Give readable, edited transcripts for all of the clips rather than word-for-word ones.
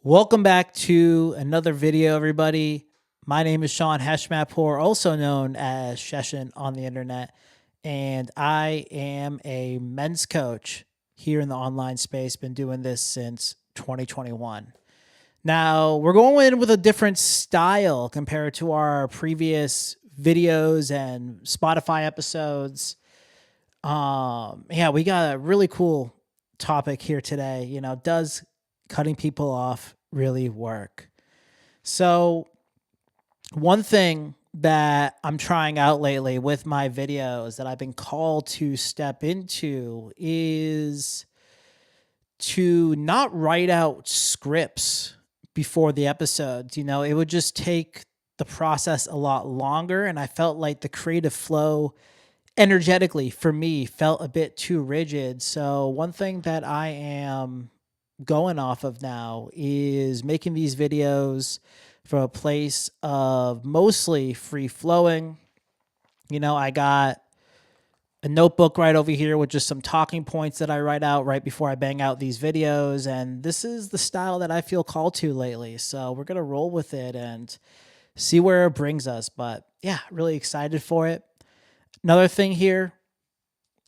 Welcome back to another video, everybody. My name is Sean Heshmatpour, also known as Sheshin on the internet, and I am a men's coach here in the online space. Been doing this since 2021. Now, we're going in with a different style compared to our previous videos and Spotify episodes. We got a really cool topic here today. Does cutting people off really work? So, one thing that I'm trying out lately with my videos that I've been called to step into is to not write out scripts before the episodes. It would just take the process a lot longer, and I felt like the creative flow energetically for me felt a bit too rigid. So, one thing that I am going off of now is making these videos from a place of mostly free flowing. I got a notebook right over here with just some talking points that I write out right before I bang out these videos. And this is the style that I feel called to lately. So we're going to roll with it and see where it brings us. But yeah, really excited for it. Another thing here,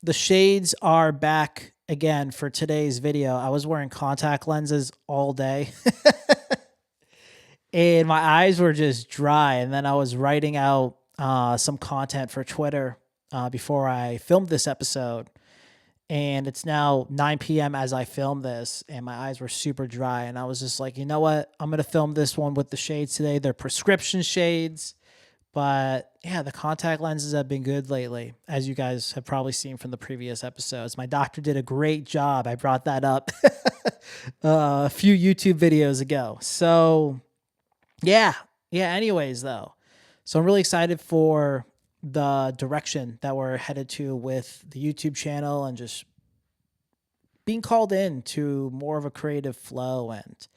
the shades are back again for today's video. I was wearing contact lenses all day and my eyes were just dry. And then I was writing out some content for Twitter before I filmed this episode. And it's now 9 p.m. as I film this, and my eyes were super dry. And I was just like, you know what? I'm going to film this one with the shades today. They're prescription shades. But yeah, the contact lenses have been good lately, as you guys have probably seen from the previous episodes. My doctor did a great job. I brought that up a few YouTube videos ago. So yeah. Anyways, though, so I'm really excited for the direction that we're headed to with the YouTube channel and just being called in to more of a creative flow. And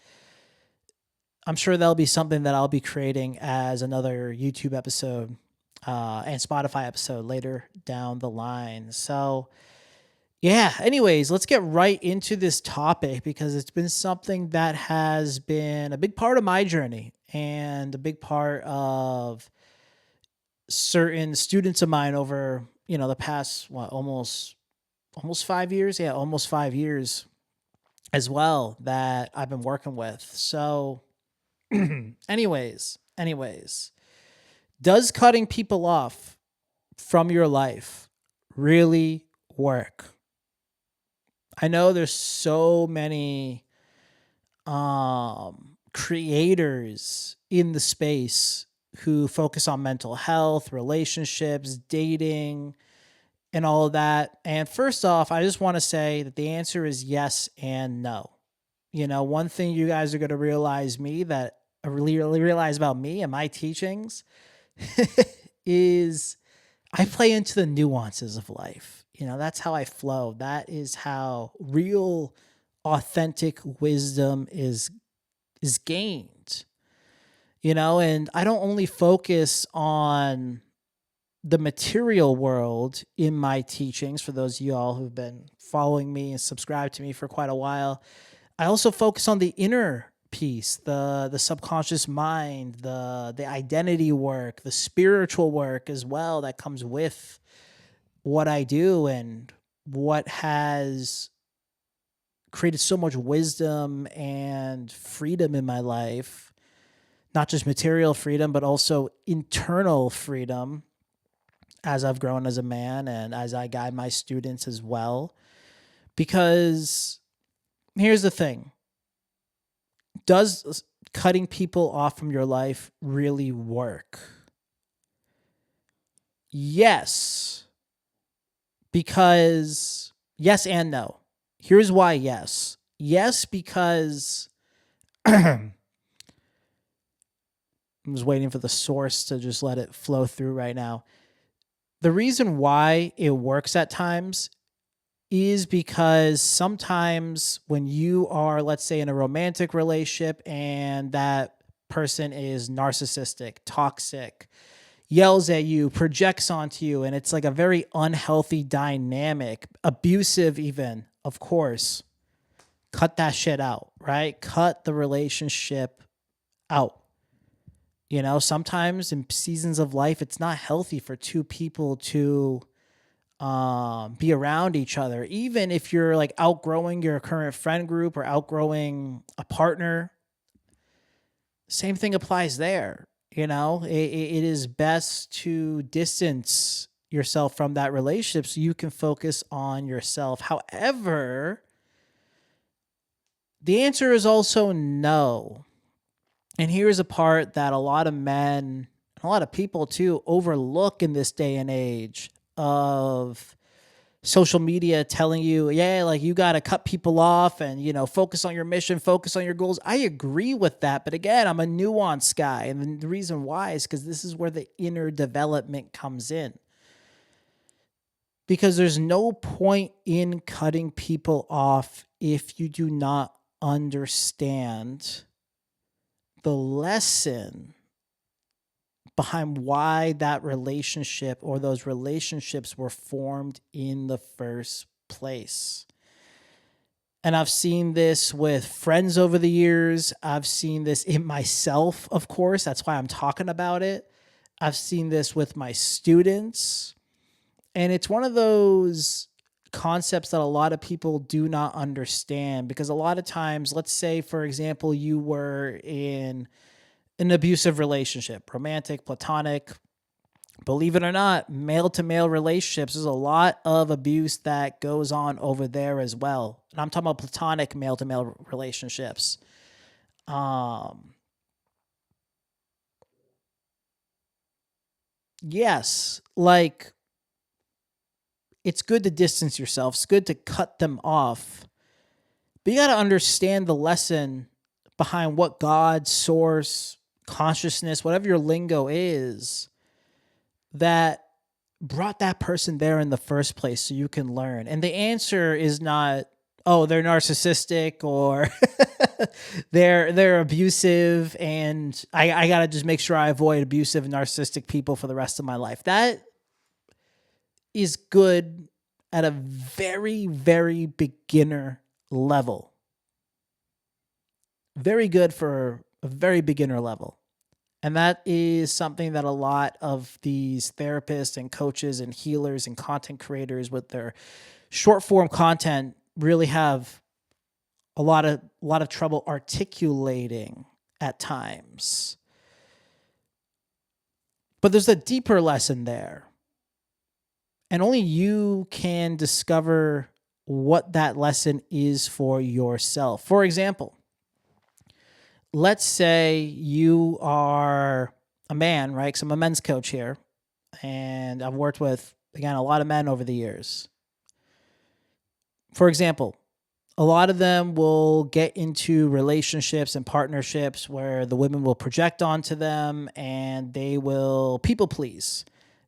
I'm sure that'll be something that I'll be creating as another YouTube episode and Spotify episode later down the line. So yeah, anyways, let's get right into this topic because it's been something that has been a big part of my journey and a big part of certain students of mine over, the past, almost 5 years. Yeah, almost 5 years as well that I've been working with. So anyways, does cutting people off from your life really work? I know there's so many creators in the space who focus on mental health, relationships, dating, and all of that. And first off, I just want to say that the answer is yes and no. One thing you guys are going to realize about me and my teachings is I play into the nuances of life. That's how I flow. That is how real, authentic wisdom is gained. And I don't only focus on the material world in my teachings. For those of y'all who've been following me and subscribed to me for quite a while, I also focus on the inner piece, the subconscious mind, the identity work, the spiritual work as well that comes with what I do and what has created so much wisdom and freedom in my life. Not just material freedom, but also internal freedom as I've grown as a man and as I guide my students as well. Because here's the thing. Does cutting people off from your life really work? Yes. Because yes and no. Here's why yes. Yes, because I'm just waiting for the source to just let it flow through right now. The reason why it works at times is because sometimes when you are, let's say, in a romantic relationship and that person is narcissistic, toxic, yells at you, projects onto you, and it's like a very unhealthy dynamic, abusive even, of course, cut that shit out, right? Cut the relationship out. Sometimes in seasons of life, it's not healthy for two people to be around each other. Even if you're like outgrowing your current friend group or outgrowing a partner, same thing applies there. It is best to distance yourself from that relationship so you can focus on yourself. However, the answer is also no. And here's a part that a lot of men, a lot of people too, overlook in this day and age of social media telling you, yeah, like you got to cut people off and, focus on your mission, focus on your goals. I agree with that. But again, I'm a nuance guy. And the reason why is because this is where the inner development comes in. Because there's no point in cutting people off if you do not understand the lesson behind why that relationship or those relationships were formed in the first place. And I've seen this with friends over the years. I've seen this in myself, of course. That's why I'm talking about it. I've seen this with my students. And it's one of those concepts that a lot of people do not understand, because a lot of times, let's say, for example, you were in an abusive relationship, romantic, platonic. Believe it or not, male to male relationships, there's a lot of abuse that goes on over there as well. And I'm talking about platonic male to male relationships. Yes, like it's good to distance yourself. It's good to cut them off. But you got to understand the lesson behind what God, source, consciousness, whatever your lingo is, that brought that person there in the first place so you can learn. And the answer is not, oh, they're narcissistic or they're abusive and I got to just make sure I avoid abusive and narcissistic people for the rest of my life. That is good at a very, very beginner level. Very good for a very beginner level. And that is something that a lot of these therapists and coaches and healers and content creators with their short form content really have a lot of trouble articulating at times. But there's a deeper lesson there. And only you can discover what that lesson is for yourself. For example, let's say you are a man, right? Because I'm a men's coach here. And I've worked with, again, a lot of men over the years. For example, a lot of them will get into relationships and partnerships where the women will project onto them and they will people please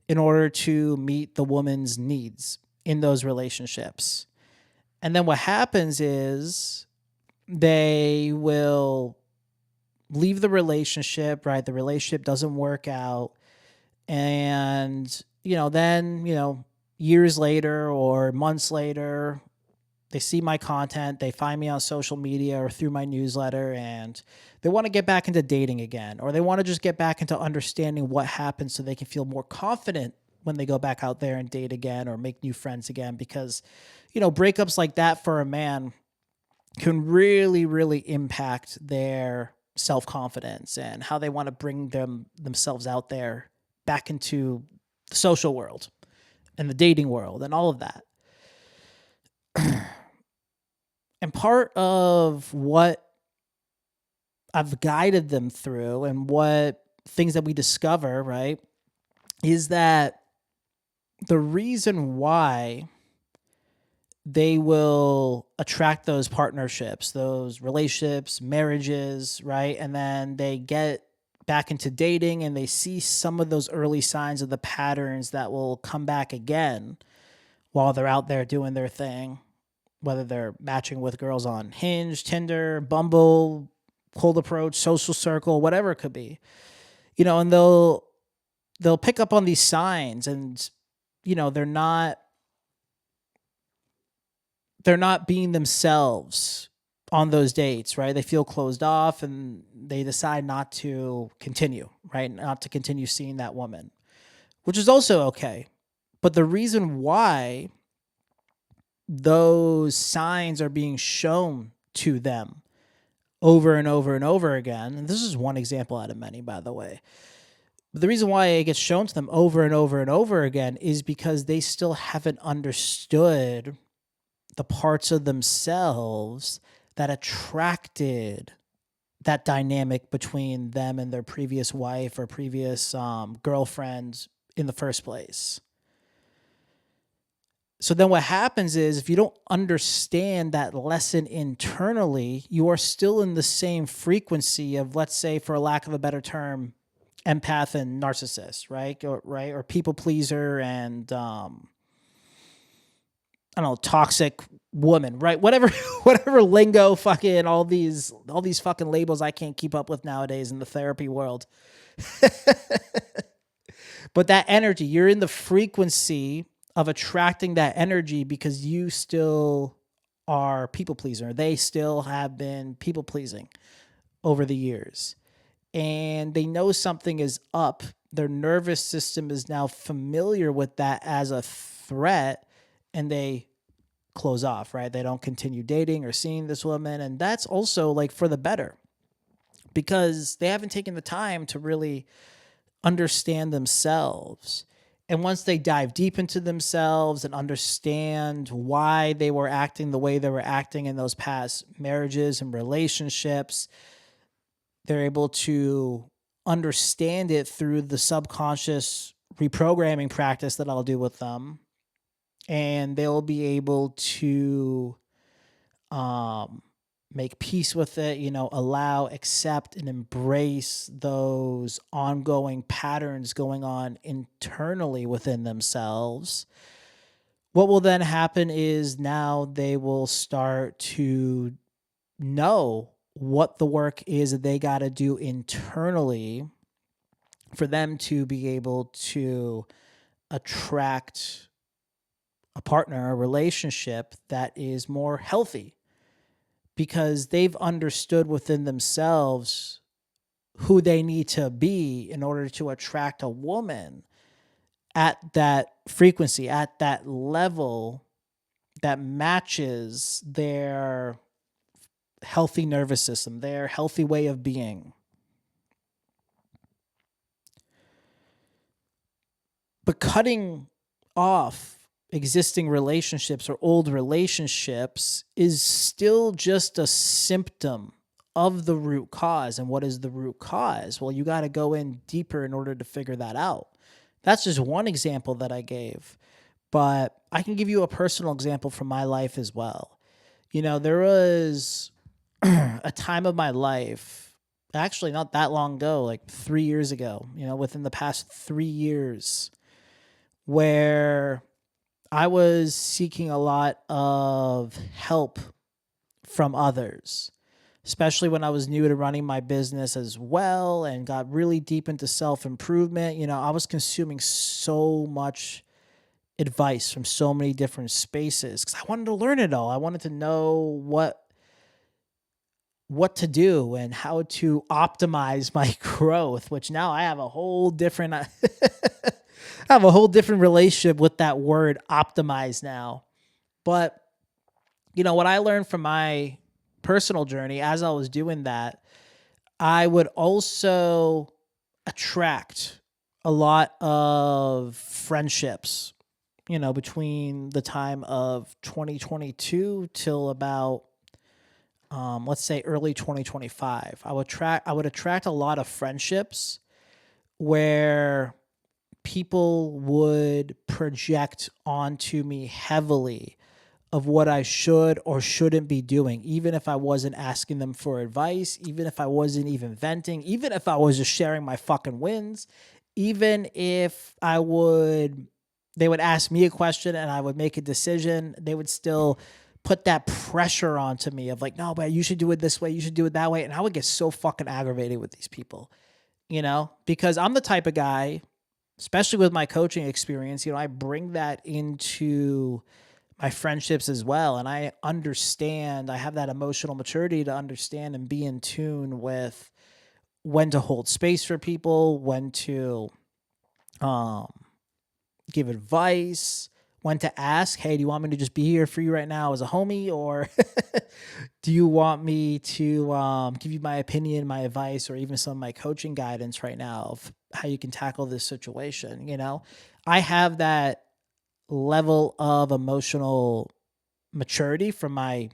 in order to meet the woman's needs in those relationships. And then what happens is they will leave the relationship, right? The relationship doesn't work out. And, then, years later or months later, they see my content, they find me on social media or through my newsletter, and they want to get back into dating again, or they want to just get back into understanding what happened so they can feel more confident when they go back out there and date again or make new friends again. Because, breakups like that for a man can really, really impact their self-confidence and how they want to bring themselves out there back into the social world and the dating world and all of that. And part of what I've guided them through and what things that we discover, right, is that the reason why they will attract those partnerships, those relationships, marriages, right? And then they get back into dating and they see some of those early signs of the patterns that will come back again while they're out there doing their thing, whether they're matching with girls on Hinge, Tinder, Bumble, Cold Approach, Social Circle, whatever it could be. And they'll pick up on these signs and, they're not being themselves on those dates, right? They feel closed off and they decide not to continue, right? Not to continue seeing that woman, which is also okay. But the reason why those signs are being shown to them over and over and over again, and this is one example out of many, by the way. But the reason why it gets shown to them over and over and over again is because they still haven't understood the parts of themselves that attracted that dynamic between them and their previous wife or previous girlfriend in the first place. So then what happens is if you don't understand that lesson internally, you are still in the same frequency of, let's say, for a lack of a better term, empath and narcissist, right? Or people pleaser and I don't know, toxic woman, right? Whatever whatever lingo, fucking all these fucking labels I can't keep up with nowadays in the therapy world. But that energy, you're in the frequency of attracting that energy because you still are people pleaser. They still have been people pleasing over the years. And they know something is up. Their nervous system is now familiar with that as a threat, and they close off, right? They don't continue dating or seeing this woman. And that's also like for the better because they haven't taken the time to really understand themselves. And once they dive deep into themselves and understand why they were acting the way they were acting in those past marriages and relationships, they're able to understand it through the subconscious reprogramming practice that I'll do with them. And they'll be able to make peace with it, allow, accept, and embrace those ongoing patterns going on internally within themselves. What will then happen is now they will start to know what the work is that they got to do internally for them to be able to attract a partner, a relationship that is more healthy because they've understood within themselves who they need to be in order to attract a woman at that frequency, at that level that matches their healthy nervous system, their healthy way of being. But cutting off existing relationships or old relationships is still just a symptom of the root cause. And what is the root cause? Well, you got to go in deeper in order to figure that out. That's just one example that I gave, but I can give you a personal example from my life as well. There was a time of my life, actually not that long ago, like 3 years ago, within the past 3 years, where I was seeking a lot of help from others, especially when I was new to running my business as well and got really deep into self-improvement. I was consuming so much advice from so many different spaces because I wanted to learn it all. I wanted to know what to do and how to optimize my growth, which now I have a whole different I have a whole different relationship with that word optimize now. But, what I learned from my personal journey as I was doing that, I would also attract a lot of friendships, between the time of 2022 till about, let's say early 2025. I would attract a lot of friendships where people would project onto me heavily of what I should or shouldn't be doing, even if I wasn't asking them for advice, even if I wasn't even venting, even if I was just sharing my fucking wins, even if they would ask me a question and I would make a decision, they would still put that pressure onto me of like, no, but you should do it this way, you should do it that way. And I would get so fucking aggravated with these people, because I'm the type of guy, especially with my coaching experience, I bring that into my friendships as well. And I understand, I have that emotional maturity to understand and be in tune with when to hold space for people, when to um, give advice, when to ask, hey, do you want me to just be here for you right now as a homie? Or do you want me to give you my opinion, my advice, or even some of my coaching guidance right now of how you can tackle this situation? I have that level of emotional maturity from my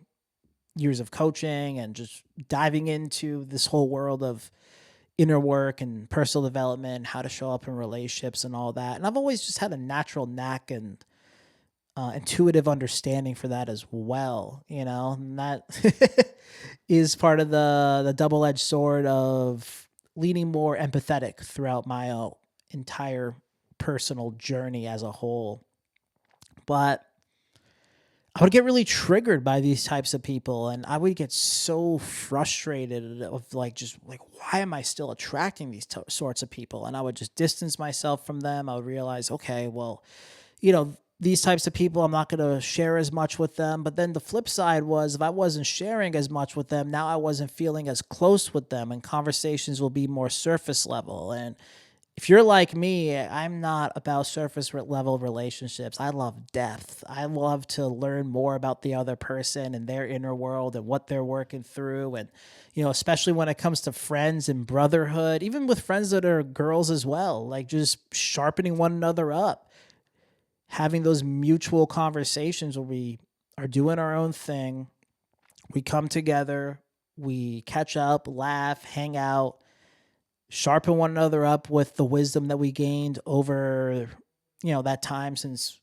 years of coaching and just diving into this whole world of inner work and personal development, how to show up in relationships and all that. And I've always just had a natural knack and intuitive understanding for that as well, and that is part of the double-edged sword of leaning more empathetic throughout my entire personal journey as a whole. But I would get really triggered by these types of people, and I would get so frustrated of just like, why am I still attracting these sorts of people? And I would just distance myself from them. I would realize, okay, well, these types of people, I'm not going to share as much with them. But then the flip side was, if I wasn't sharing as much with them, now I wasn't feeling as close with them, and conversations will be more surface level. And if you're like me, I'm not about surface level relationships. I love depth. I love to learn more about the other person and their inner world and what they're working through. And, especially when it comes to friends and brotherhood, even with friends that are girls as well, like just sharpening one another up, having those mutual conversations where we are doing our own thing. We come together, we catch up, laugh, hang out, sharpen one another up with the wisdom that we gained over, that time since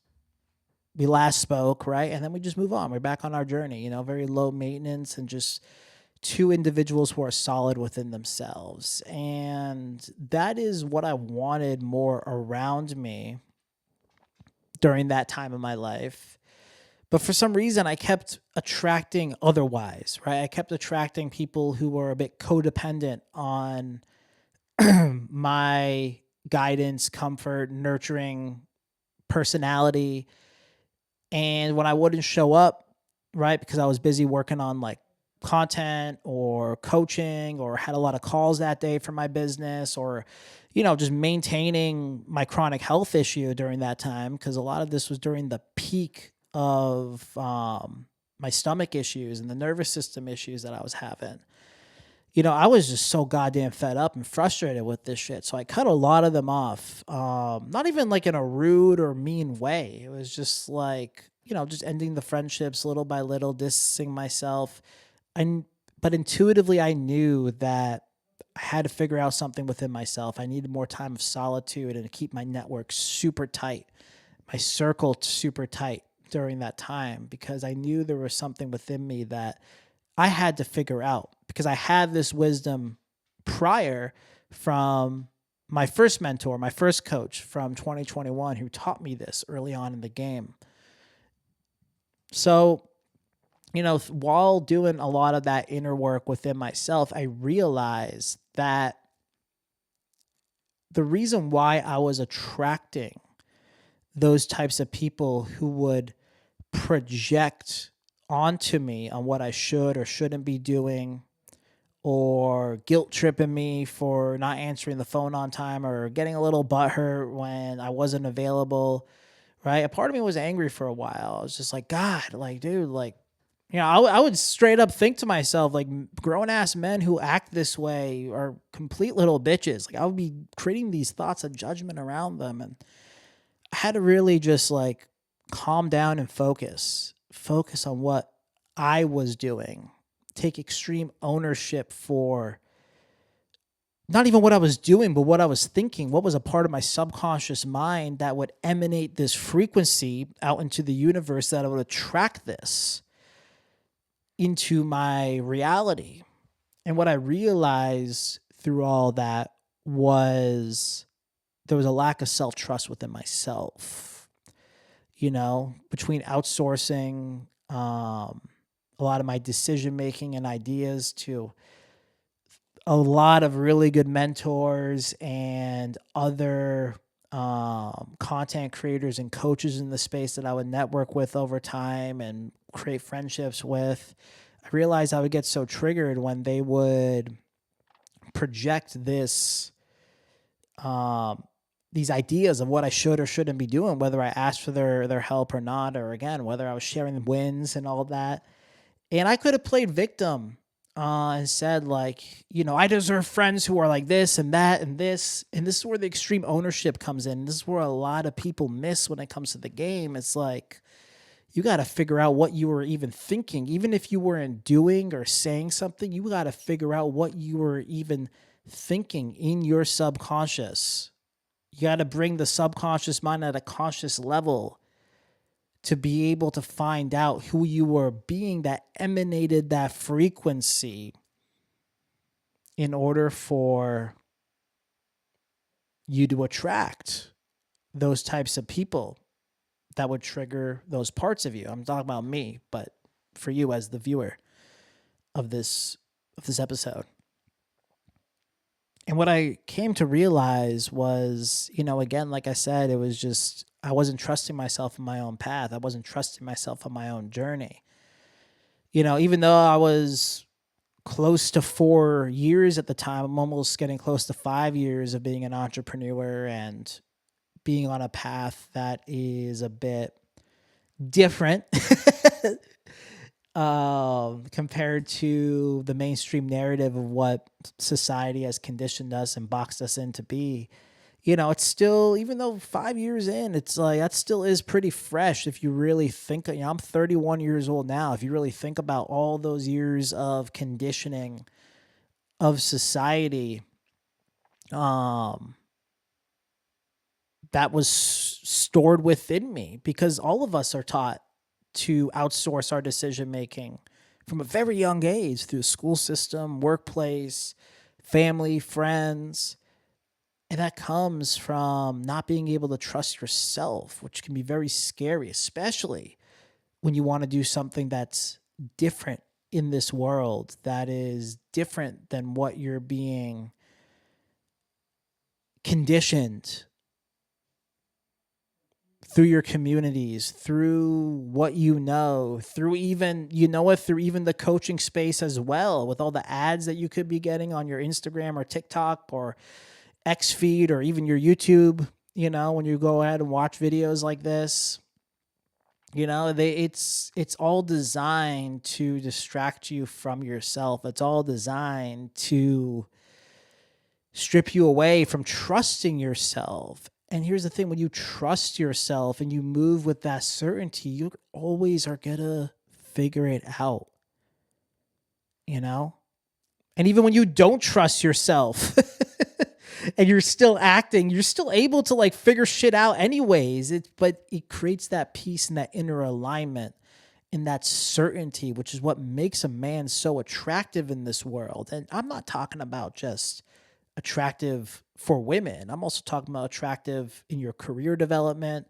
we last spoke, right? And then we just move on. We're back on our journey, very low maintenance and just two individuals who are solid within themselves. And that is what I wanted more around me during that time of my life. But for some reason, I kept attracting otherwise, right? I kept attracting people who were a bit codependent on my guidance, comfort, nurturing personality. And when I wouldn't show up, right, because I was busy working on like content or coaching or had a lot of calls that day for my business or, just maintaining my chronic health issue during that time, because a lot of this was during the peak of my stomach issues and the nervous system issues that I was having. I was just so goddamn fed up and frustrated with this shit. So I cut a lot of them off. Not even like in a rude or mean way. It was just like, just ending the friendships little by little, distancing myself. But intuitively, I knew that I had to figure out something within myself. I needed more time of solitude and to keep my network super tight, my circle super tight during that time, because I knew there was something within me that I had to figure out, because I had this wisdom prior from my first mentor, my first coach from 2021, who taught me this early on in the game. So, while doing a lot of that inner work within myself, I realized that the reason why I was attracting those types of people who would project onto me on what I should or shouldn't be doing, or guilt tripping me for not answering the phone on time, or getting a little butthurt when I wasn't available, right? A part of me was angry for a while. I was just like, God, like, dude, like, I would straight up think to myself, like, grown ass men who act this way are complete little bitches. Like, I would be creating these thoughts of judgment around them. And I had to really just like calm down and focus on what I was doing, take extreme ownership for not even what I was doing, but what I was thinking, what was a part of my subconscious mind that would emanate this frequency out into the universe that would attract this into my reality. And what I realized through all that was there was a lack of self-trust within myself, between outsourcing a lot of my decision-making and ideas to a lot of really good mentors and other content creators and coaches in the space that I would network with over time and create friendships with, I realized I would get so triggered when they would project these ideas of what I should or shouldn't be doing, whether I asked for their help or not, or again, whether I was sharing wins and all that. And I could have played victim and said, like, I deserve friends who are like this and that and this. And this is where the extreme ownership comes in. This is where a lot of people miss when it comes to the game. It's like, you got to figure out what you were even thinking. Even if you weren't doing or saying something, you got to figure out what you were even thinking in your subconscious. You got to bring the subconscious mind at a conscious level to be able to find out who you were being that emanated that frequency in order for you to attract those types of people that would trigger those parts of you. I'm talking about me, but for you as the viewer of this episode. And what I came to realize was, again, like I said, it was just, I wasn't trusting myself in my own path. I wasn't trusting myself on my own journey. Even though I was close to 4 years at the time, I'm almost getting close to 5 years of being an entrepreneur and being on a path that is a bit different compared to the mainstream narrative of what society has conditioned us and boxed us in to be. It's still, even though 5 years in, it's like, that still is pretty fresh if you really think. I'm 31 years old now. If you really think about all those years of conditioning of society, that was stored within me, because all of us are taught to outsource our decision making from a very young age through the school system, workplace, family, friends. And that comes from not being able to trust yourself, which can be very scary, especially when you want to do something that's different in this world, that is different than what you're being conditioned through your communities, through what through even, through even the coaching space as well, with all the ads that you could be getting on your Instagram or TikTok or X feed or even your YouTube, when you go ahead and watch videos like this, it's all designed to distract you from yourself. It's all designed to strip you away from trusting yourself. And here's the thing, when you trust yourself and you move with that certainty, you always are going to figure it out, And even when you don't trust yourself and you're still acting, you're still able to figure shit out anyways. But it creates that peace and that inner alignment and that certainty, which is what makes a man so attractive in this world. And I'm not talking about just attractive for women. I'm also talking about attractive in your career development,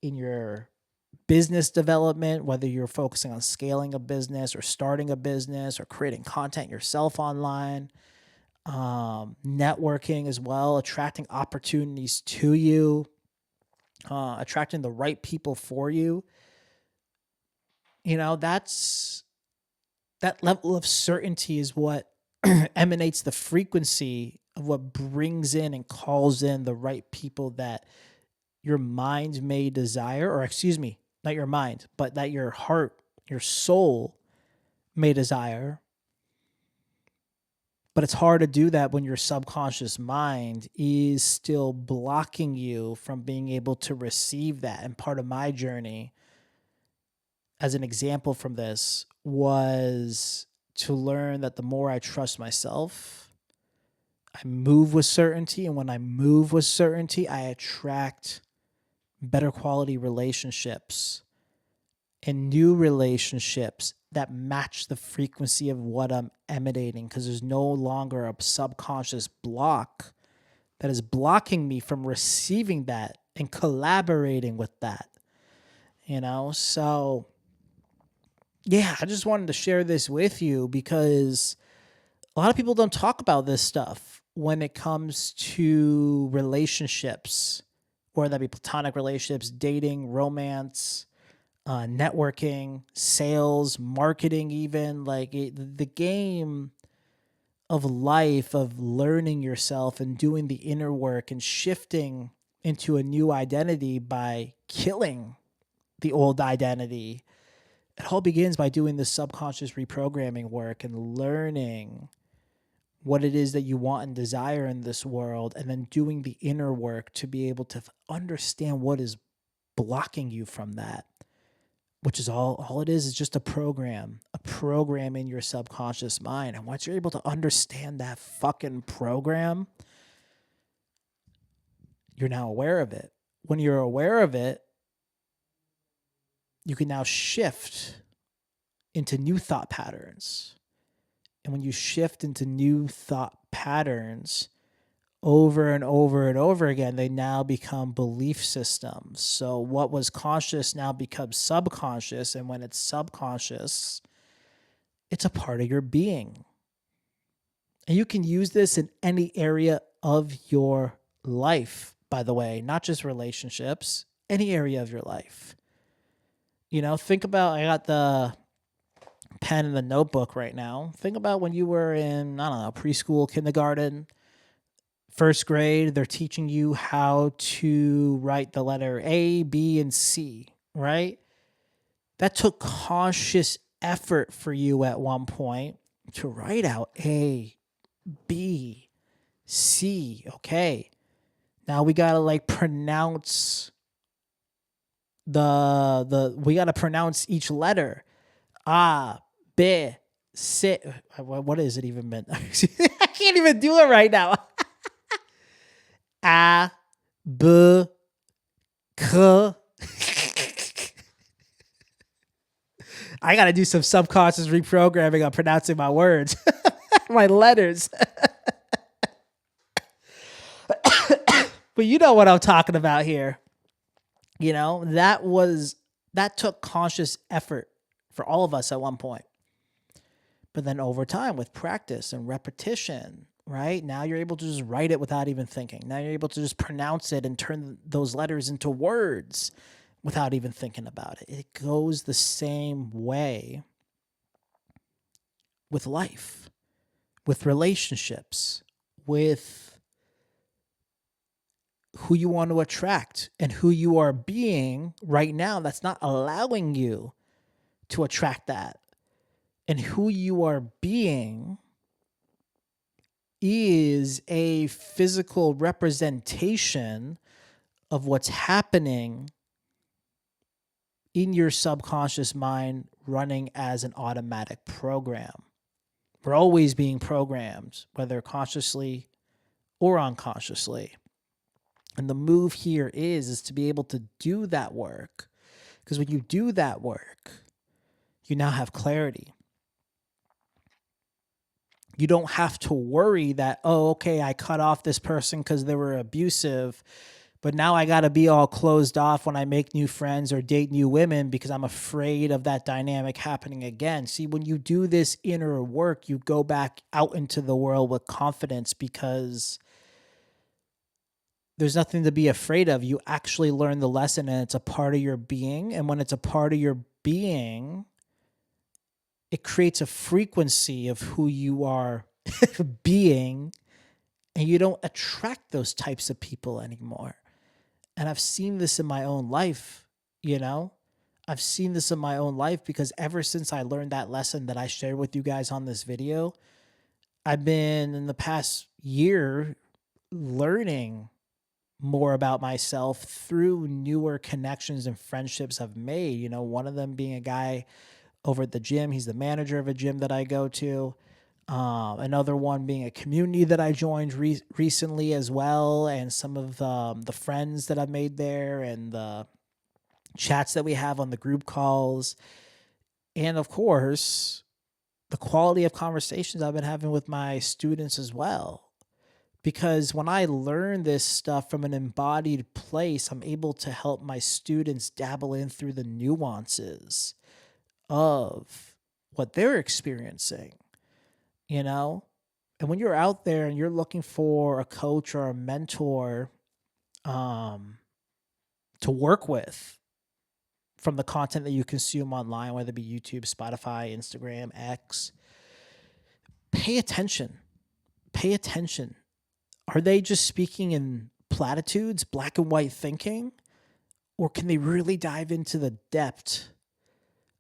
in your business development, whether you're focusing on scaling a business or starting a business or creating content yourself online, networking as well, attracting opportunities to you, attracting the right people for you. That level of certainty is what emanates the frequency of what brings in and calls in the right people that your mind may desire, or excuse me, not your mind, but that your heart, your soul may desire. But it's hard to do that when your subconscious mind is still blocking you from being able to receive that. And part of my journey, as an example from this, was to learn that the more I trust myself, I move with certainty. And when I move with certainty, I attract better quality relationships and new relationships that match the frequency of what I'm emanating, because there's no longer a subconscious block that is blocking me from receiving that and collaborating with that. So yeah, I just wanted to share this with you because a lot of people don't talk about this stuff when it comes to relationships whether that be platonic relationships, dating, romance, networking, sales, marketing, even like the game of life, of learning yourself and doing the inner work and shifting into a new identity by killing the old identity. It all begins by doing this subconscious reprogramming work and learning what it is that you want and desire in this world, and then doing the inner work to be able to understand what is blocking you from that, which is all it is just a program in your subconscious mind. And once you're able to understand that fucking program, you're now aware of it. When you're aware of it, you can now shift into new thought patterns. And when you shift into new thought patterns over and over and over again, they now become belief systems. So what was conscious now becomes subconscious. And when it's subconscious, it's a part of your being. And you can use this in any area of your life, by the way, not just relationships, any area of your life. You know, think about, I got the pen and the notebook right now. Think about when you were in, I don't know, preschool, kindergarten, first grade. They're teaching you how to write the letter A, B, and C, right? That took conscious effort for you at one point to write out A, B, C. Okay. Now we gotta like pronounce we gotta pronounce each letter. A, B, C. What is it even meant? I can't even do it right now. A, B, K. I gotta do some subconscious reprogramming on pronouncing my words, my letters. But you know what I'm talking about here. You know, that took conscious effort for all of us at one point. But then over time, with practice and repetition, right? Now you're able to just write it without even thinking. Now you're able to just pronounce it and turn those letters into words without even thinking about it. It goes the same way with life, with relationships, with who you want to attract and who you are being right now that's not allowing you to attract that. And who you are being is a physical representation of what's happening in your subconscious mind running as an automatic program. We're always being programmed, whether consciously or unconsciously. And the move here is to be able to do that work. Because when you do that work, you now have clarity. You don't have to worry that, oh, okay, I cut off this person because they were abusive, but now I got to be all closed off when I make new friends or date new women because I'm afraid of that dynamic happening again. See, when you do this inner work, you go back out into the world with confidence because there's nothing to be afraid of. You actually learn the lesson and it's a part of your being. And when it's a part of your being, it creates a frequency of who you are being, and you don't attract those types of people anymore. And I've seen this in my own life, you know? I've seen this in my own life because ever since I learned that lesson that I shared with you guys on this video, I've been in the past year learning more about myself through newer connections and friendships I've made. You know, one of them being a guy over at the gym. He's the manager of a gym that I go to. Another one being a community that I joined recently as well, and some of the friends that I've made there and the chats that we have on the group calls. And of course, the quality of conversations I've been having with my students as well. Because when I learn this stuff from an embodied place, I'm able to help my students dabble in through the nuances of what they're experiencing, you know? And when you're out there and you're looking for a coach or a mentor, to work with from the content that you consume online, whether it be YouTube, Spotify, Instagram, X. Pay attention. Pay attention. Are they just speaking in platitudes, black and white thinking? Or can they really dive into the depth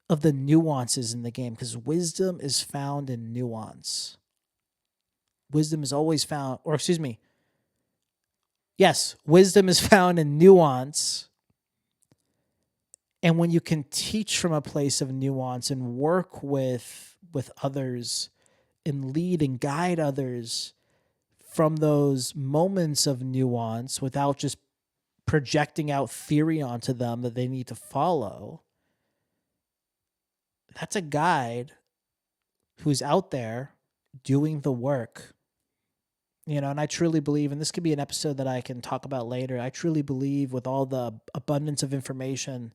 of the nuances in the game? Because wisdom is found in nuance. Wisdom is always found, or excuse me, yes, wisdom is found in nuance. And when you can teach from a place of nuance and work with others and lead and guide others from those moments of nuance without just projecting out theory onto them that they need to follow, that's a guide who's out there doing the work. You know, and I truly believe, and this could be an episode that I can talk about later, I truly believe with all the abundance of information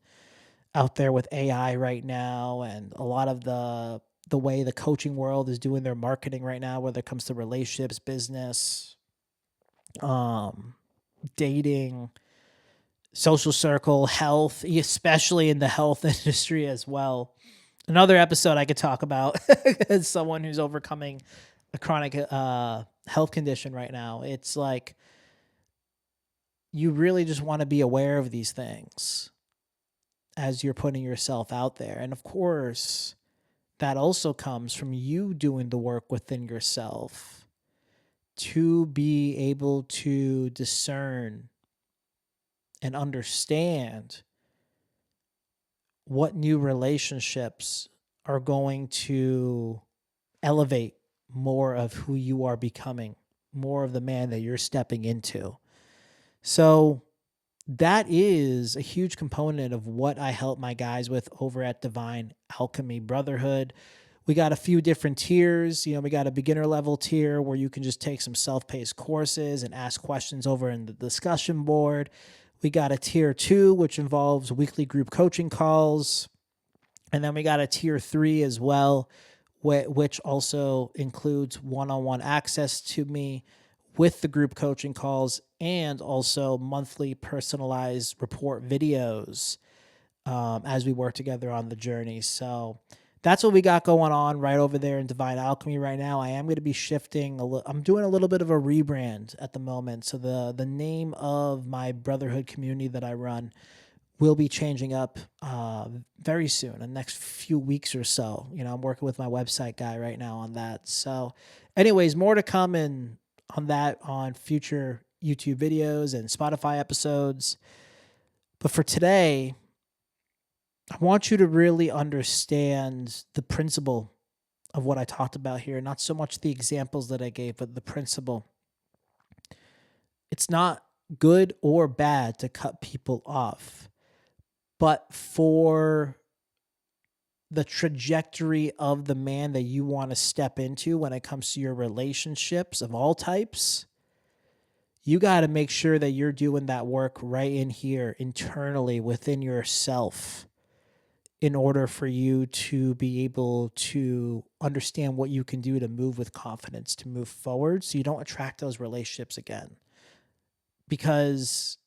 out there with AI right now and a lot of the way the coaching world is doing their marketing right now, whether it comes to relationships, business, dating, social circle, health, especially in the health industry as well. Another episode I could talk about as someone who's overcoming a chronic health condition right now. It's like you really just want to be aware of these things as you're putting yourself out there. And of course, that also comes from you doing the work within yourself to be able to discern and understand what new relationships are going to elevate more of who you are becoming, more of the man that you're stepping into. So that is a huge component of what I help my guys with over at Divine Alchemy Brotherhood. We got a few different tiers. You know, we got a beginner level tier where you can just take some self-paced courses and ask questions over in the discussion board. We got a tier 2, which involves weekly group coaching calls. And then we got a tier 3 as well, which also includes one-on-one access to me with the group coaching calls and also monthly personalized report videos as we work together on the journey. So that's what we got going on right over there in Divine Alchemy right now. I am going to be shifting. I'm doing a little bit of a rebrand at the moment. So the name of my brotherhood community that I run will be changing up very soon, in the next few weeks or so. You know, I'm working with my website guy right now on that. So anyways, more to come on that on future YouTube videos and Spotify episodes. But for today, I want you to really understand the principle of what I talked about here, not so much the examples that I gave, but the principle. It's not good or bad to cut people off, but for the trajectory of the man that you want to step into when it comes to your relationships of all types, you got to make sure that you're doing that work right in here internally within yourself in order for you to be able to understand what you can do to move with confidence, to move forward so you don't attract those relationships again. Because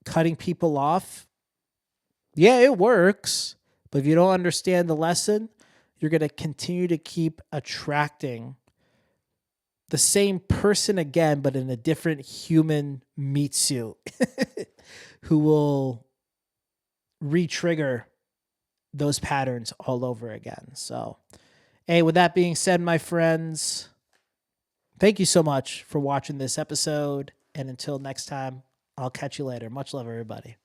cutting people off, yeah, it works, but if you don't understand the lesson, you're going to continue to keep attracting the same person again, but in a different human meat suit who will re-trigger those patterns all over again. So, hey, with that being said, my friends, thank you so much for watching this episode. And until next time, I'll catch you later. Much love, everybody.